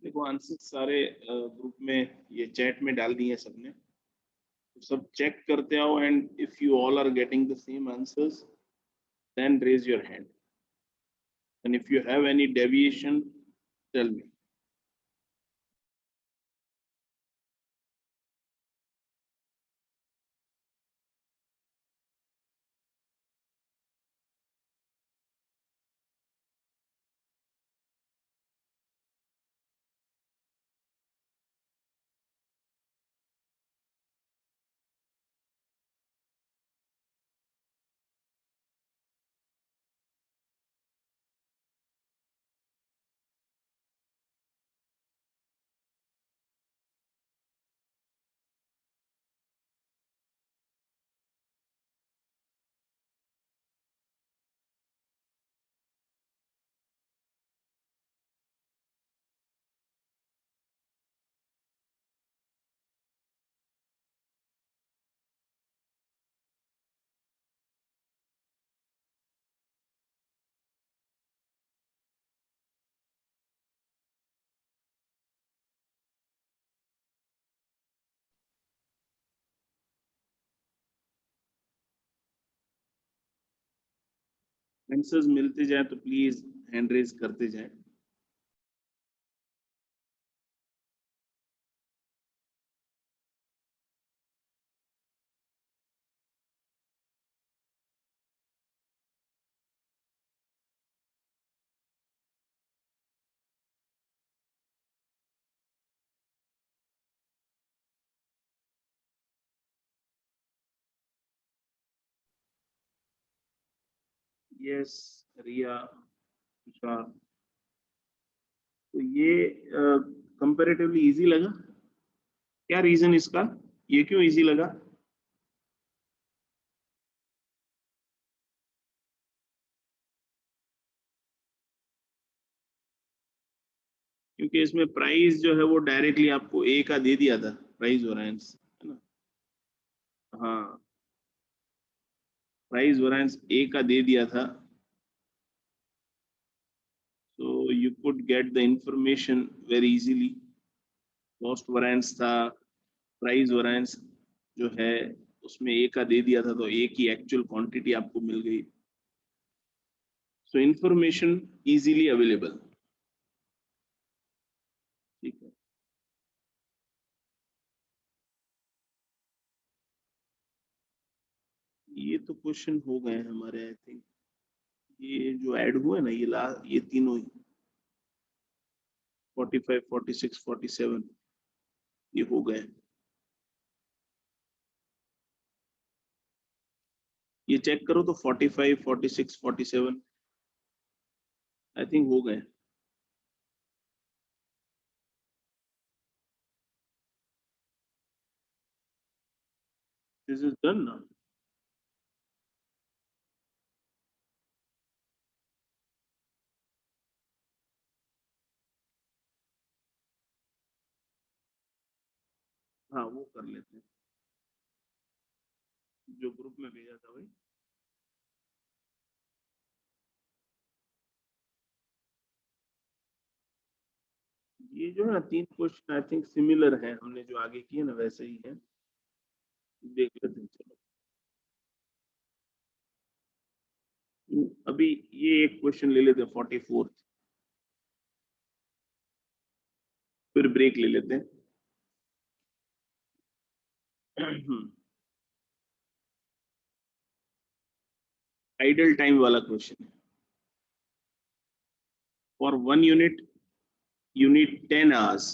Speaker 1: देखो आंसर सारे ग्रुप में, ये चैट में डाल दिए सबने, तो सब चेक करते आओ, and if you all are getting the same answers then raise your hand, and if you have any deviation tell me. Answers मिलते जाए तो प्लीज हैंड रेज करते जाए। यस रिया, तुषार, तो ये कंपैरेटिवली इजी लगा? क्या रीजन इसका, ये क्यों इजी लगा? क्योंकि इसमें प्राइस जो है वो डायरेक्टली आपको ए का दे दिया था, प्राइस वेरिएंस, है ना? हाँ, प्राइस वेरिएंस ए का दे दिया था, so you could get the information very easily। Cost variance था, प्राइस वेरिएंस जो है उसमें ए का दे दिया था, तो ए की एक्चुअल क्वांटिटी आपको मिल गई। सो इंफॉर्मेशन इजीली अवेलेबल। ठीक है, ये तो क्वेश्चन हो गए हैं हमारे, आई थिंक ये जो ऐड हुए ना, ये तीनों ही 45, 46, 47 ये हो गए। ये चेक करो तो 45, 46, 47 आई थिंक हो गए। दिस इज डन ना? हाँ वो कर लेते हैं, जो ग्रुप में भेजा था भाई। ये जो है ना तीन क्वेश्चन आई थिंक सिमिलर है, हमने जो आगे किए ना वैसे ही है, देख लेते हैं चलो। अभी ये एक क्वेश्चन ले लेते हैं 44, फिर ब्रेक ले लेते हैं। आइडल टाइम वाला क्वेश्चन है। For 1 unit you need 10 hours,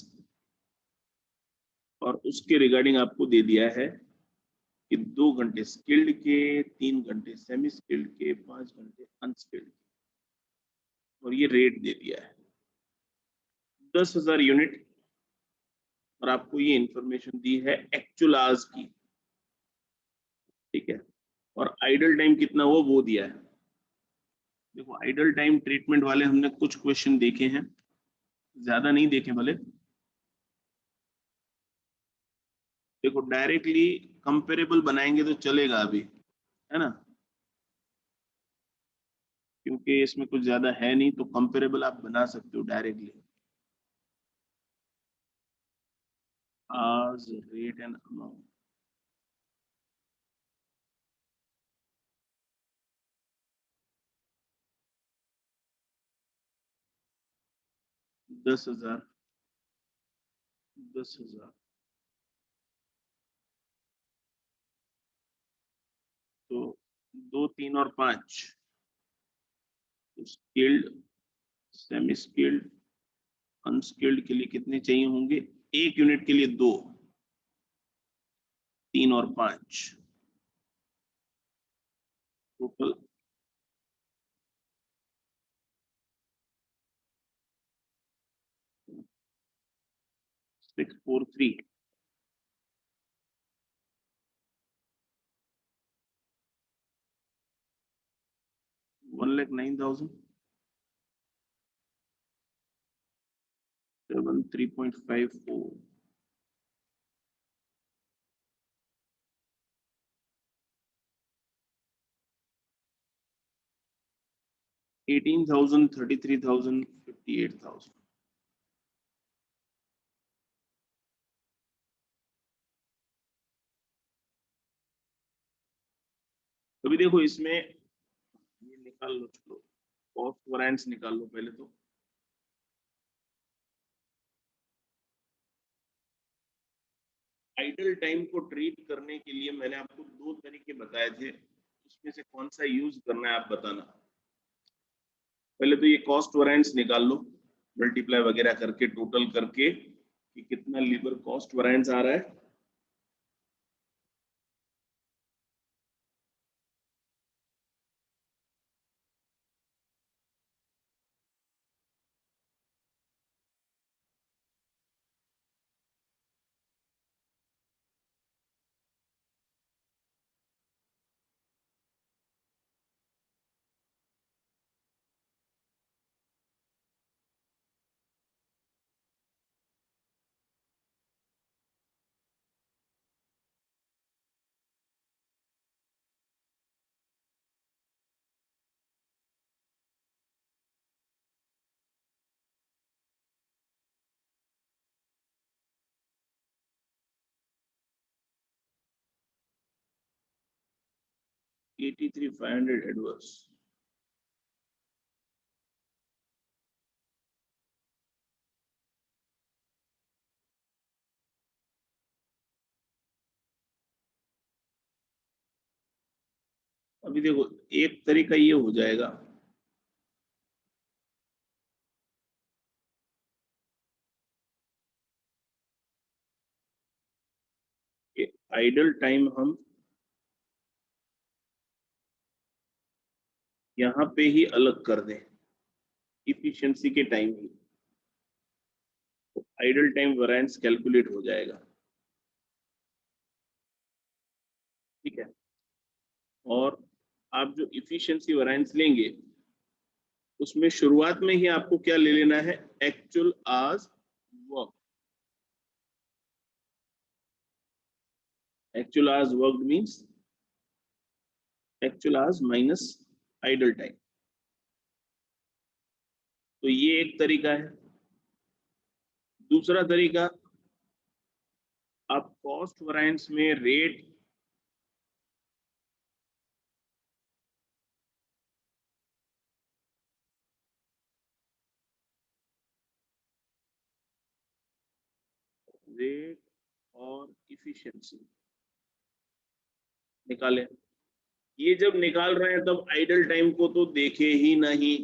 Speaker 1: और उसके रिगार्डिंग आपको दे दिया है कि 2 घंटे स्किल्ड के, 3 घंटे सेमी स्किल्ड के, 5 घंटे अनस्किल्ड के, और ये रेट दे दिया है 10,000 यूनिट, और आपको ये इंफॉर्मेशन दी है एक्चुअल आवर्स की। ठीक है, और आइडल टाइम कितना हुआ वो दिया है। देखो आइडल टाइम ट्रीटमेंट वाले हमने कुछ क्वेश्चन देखे हैं, ज्यादा नहीं देखे भले। देखो डायरेक्टली कंपेरेबल बनाएंगे तो चलेगा अभी, है ना? क्योंकि इसमें कुछ ज्यादा है नहीं, तो कंपेरेबल आप बना सकते हो डायरेक्टली। आज रेट एंड अमाउंट, दस हजार, 10,000, तो 2, 3 और 5, स्किल्ड, सेमी स्किल्ड, अनस्किल्ड के लिए कितने चाहिए होंगे? 1 यूनिट के लिए 2, 3 और 5, टोटल 643। 1,09,000, 3.54, 18,000, 33,000, 58,000। अभी देखो इसमें ये लिखा निकाल लो, चलो कॉस्ट वैरिएंस निकाल लो पहले तो। आइडल टाइम को ट्रीट करने के लिए मैंने आपको दो तरीके बताए थे, उसमें से कौन सा यूज करना है आप बताना। पहले तो ये कॉस्ट वैरिएंस निकाल लो, मल्टीप्लाई वगैरह करके टोटल करके कि कितना लेबर कॉस्ट वैरिएंस आ रहा है। $83,500 एडवर्स। अभी देखो एक तरीका ये हो जाएगा, कि आइडल टाइम हम यहाँ पे ही अलग कर दें इफिशिएंसी के टाइम ही, तो आइडल टाइम वैरिएंस कैलकुलेट हो जाएगा। ठीक है, और आप जो इफिशिएंसी वैरिएंस लेंगे उसमें शुरुआत में ही आपको क्या ले लेना है, actual hours work. Actual hours worked means actual hours minus idle time. तो ये एक तरीका है। दूसरा तरीका, आप कॉस्ट वैरिएंस में रेट और इफिशिएंसी निकालें। ये जब निकाल रहे हैं तब आइडल टाइम को तो देखे ही नहीं,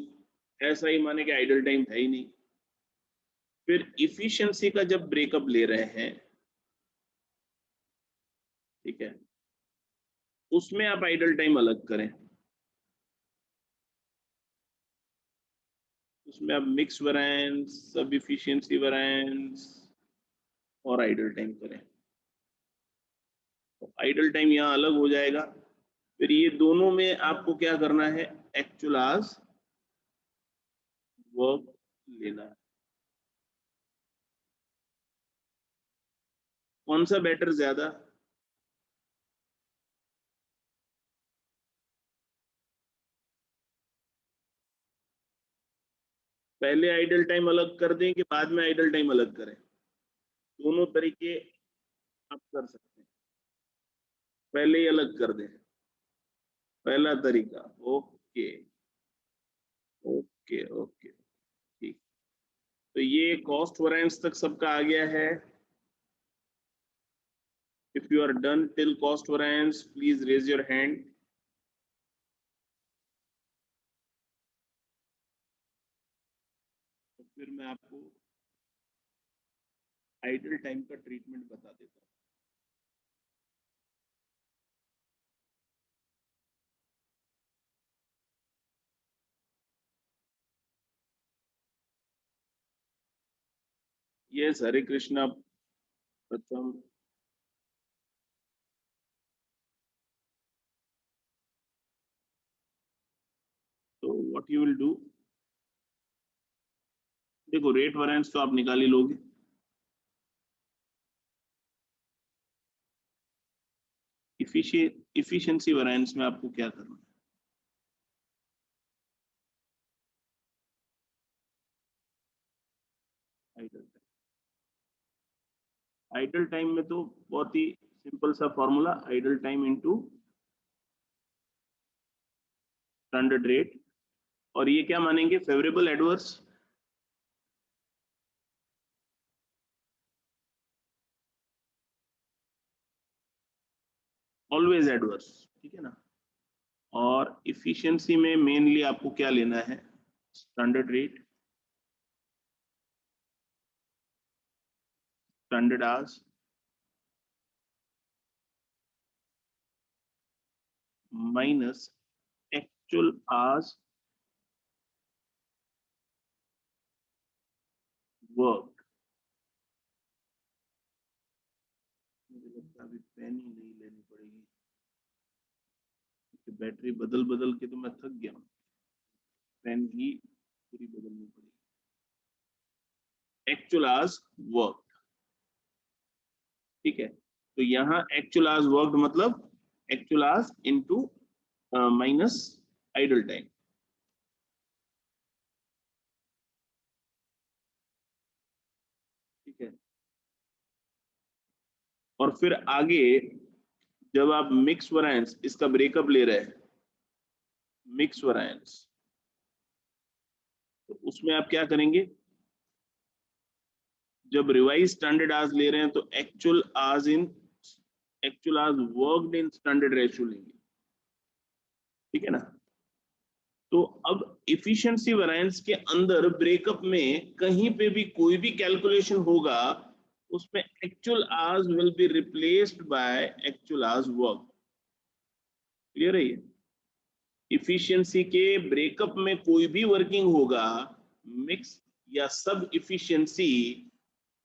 Speaker 1: ऐसा ही माने कि आइडल टाइम है ही नहीं। फिर इफिशिएंसी का जब ब्रेकअप ले रहे हैं, ठीक है, उसमें आप आइडल टाइम अलग करें। उसमें आप मिक्स वैरिएंस, सब इफिशिएंसी वैरिएंस और आइडल टाइम करें, तो आइडल टाइम यहाँ अलग हो जाएगा। फिर ये दोनों में आपको क्या करना है, एक्चुअल आवर्स वर्क लेना है। कौन सा बेटर ज्यादा, पहले आइडल टाइम अलग कर दें कि बाद में आइडल टाइम अलग करें? दोनों तरीके आप कर सकते हैं, पहले ही अलग कर दें, पहला तरीका। ओके ओके ओके, ठीक। तो ये कॉस्ट वैरिएंस तक सबका आ गया है। If you are done till cost variance please raise your hand. तो फिर मैं आपको आइडल टाइम का ट्रीटमेंट बता देता हूँ। यस, हरे कृष्णा प्रथम। तो व्हाट यू विल डू, देखो रेट वैरिएंस तो आप निकाल ही लोगे। इफिशिएंसी वैरिएंस में आपको क्या करना है, आइडल टाइम। आइडल टाइम में तो बहुत ही सिंपल सा formula, idle time into standard rate और ये क्या मानेंगे, फेवरेबल, एडवर्स? ऑलवेज एडवर्स, ठीक है ना। और इफिशिएंसी में मेनली आपको क्या लेना है, standard rate, standard hours minus actual hours work. मुझे लगता है अभी पेन ही नहीं लेनी पड़ेगी, क्योंकि बैटरी बदल बदल के तो मैं थक गया हूँ, पेन ही पूरी बदलनी पड़ेगी। एक्चुअल आवर्स वर्क, ठीक है। तो यहाँ एक्चुअल आवर्स वर्क मतलब actual hours into minus idle time, ठीक है। और फिर आगे जब आप मिक्स वैरिएंस इसका ब्रेकअप ले रहे हैं, मिक्स वैरिएंस, तो उसमें आप क्या करेंगे, जब रिवाइज स्टैंडर्ड आवर्स ले रहे हैं तो actual hours worked in standard ratio लेंगे, ठीक है ना। तो अब इफिशिएंसी वैरिएंस के अंदर ब्रेकअप में कहीं पे भी कोई भी कैलकुलेशन होगा, उसमें actual hours will be replaced by actual hours work. Clear है ये? इफिशिएंसी के ब्रेकअप में कोई भी वर्किंग होगा, मिक्स या सब इफिशिएंसी,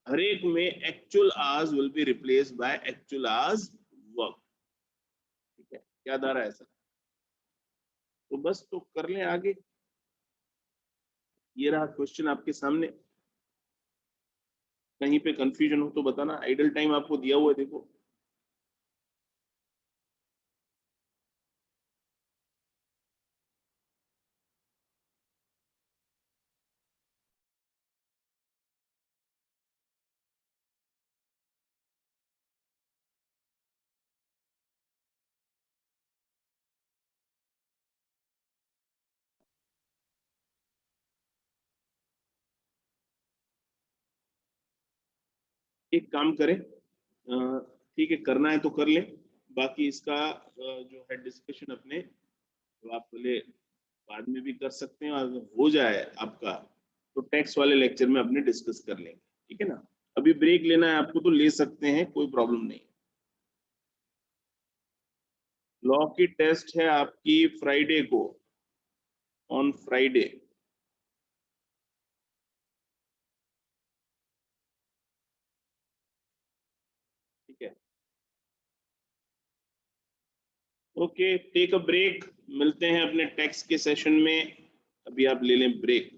Speaker 1: हर एक में actual hours will be replaced by actual hours work, ठीक है। याद आ रहा है सर? तो बस तो कर लें आगे। ये रहा क्वेश्चन आपके सामने, कहीं पे कंफ्यूजन हो तो बताना। आइडल टाइम आपको दिया हुआ है, देखो। एक काम करें, ठीक है, करना है तो कर लें, बाकी इसका जो है डिस्कशन अपने, तो आप पहले बाद में भी कर सकते हैं, और अगर हो जाए आपका तो टैक्स वाले लेक्चर में अपने डिस्कस कर लेंगे, ठीक है ना। अभी ब्रेक लेना है आपको तो ले सकते हैं, कोई प्रॉब्लम नहीं। लॉ की टेस्ट है आपकी फ्राइडे को, ऑन फ्राइडे, ठीक है। ओके, टेक अ ब्रेक, मिलते हैं अपने टैक्स के सेशन में, अभी आप ले लें ब्रेक।